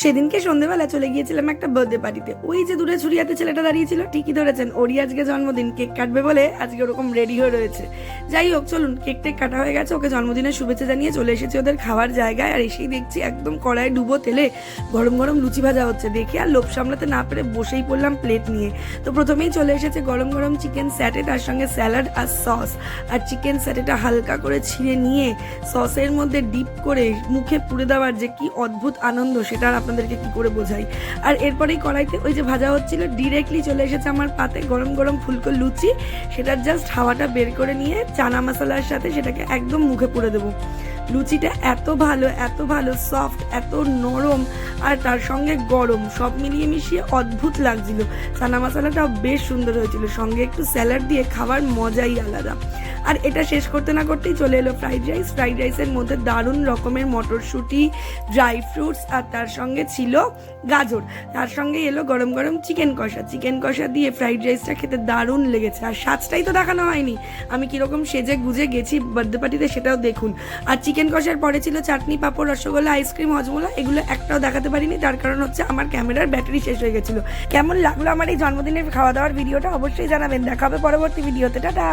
সেদিনকে সন্ধ্যেবেলা চলে গিয়েছিলাম একটা বার্থডে পার্টিতে। ওই যে দূরে ছুরিয়াতে ছেলেটা দাঁড়িয়েছিল, ঠিকই ধরেছেন, ওরই আজকে জন্মদিন। কেক কাটবে বলে আজকে ওরকম রেডি হয়ে রয়েছে। যাই হোক, চলুন, কেক টেক কাটা হয়ে গেছে, ওকে জন্মদিনের শুভেচ্ছা জানিয়ে চলে এসেছি ওদের খাওয়ার জায়গায়। আর এসেই দেখছি একদম কড়াই ডুবো তেলে গরম গরম লুচি ভাজা হচ্ছে। দেখে আর লোভ সামলাতে না পেরে বসেই পড়লাম প্লেট নিয়ে। তো প্রথমেই চলে এসেছে গরম গরম চিকেন স্যাটে, তার সঙ্গে স্যালাড আর সস। আর চিকেন স্যাটেটা হালকা করে ছিঁড়ে নিয়ে সসের মধ্যে ডিপ করে মুখে পুড়ে দেওয়ার যে কি অদ্ভুত আনন্দ, সেটা আর আপনাদেরকে কি করে বোঝাই। আর এরপরেই কড়াইতে ওই যে ভাজা হচ্ছিল, ডিরেক্টলি চলে এসেছে আমার পাতে গরম গরম ফুলকো লুচি। সেটার জাস্ট হাওয়াটা বের করে নিয়ে চানা মশলার সাথে সেটাকে একদম মুখে পুড়ে দেবো। লুচিটা এত ভালো সফট, এত নরম, আর তার সঙ্গে গরম, সব মিলিয়ে মিশিয়ে অদ্ভুত লাগছিল। চানা মশলাটাও বেশ সুন্দর হয়েছিল, সঙ্গে একটু স্যালাড দিয়ে খাবার মজাই আলাদা। আর এটা শেষ করতে না করতেই চলে এলো ফ্রাইড রাইস। ফ্রাইড রাইসের মধ্যে দারুণ রকমের মটরশুঁটি, ড্রাই ফ্রুটস, আর তার সঙ্গে ছিল গাজর। তার সঙ্গে এলো গরম গরম চিকেন কষা। চিকেন কষা দিয়ে ফ্রাইড রাইসটা খেতে দারুণ লেগেছে। আর সাজটাই তো দেখানো হয়নি, আমি কীরকম সেজে গুজে গেছি বার্থডে পার্টিতে, সেটাও দেখুন। আর চিকেন কষার পরে ছিল চাটনি, পাঁপড়, রসগোল্লা, আইসক্রিম, হজমোলা। এগুলো একটাও দেখাতে পারিনি, তার কারণ হচ্ছে আমার ক্যামেরার ব্যাটারি শেষ হয়ে গেছিলো। কেমন লাগলো আমার এই জন্মদিনের খাওয়া দাওয়ার ভিডিওটা অবশ্যই জানাবেন। দেখা হবে পরবর্তী ভিডিওতে। টাটা।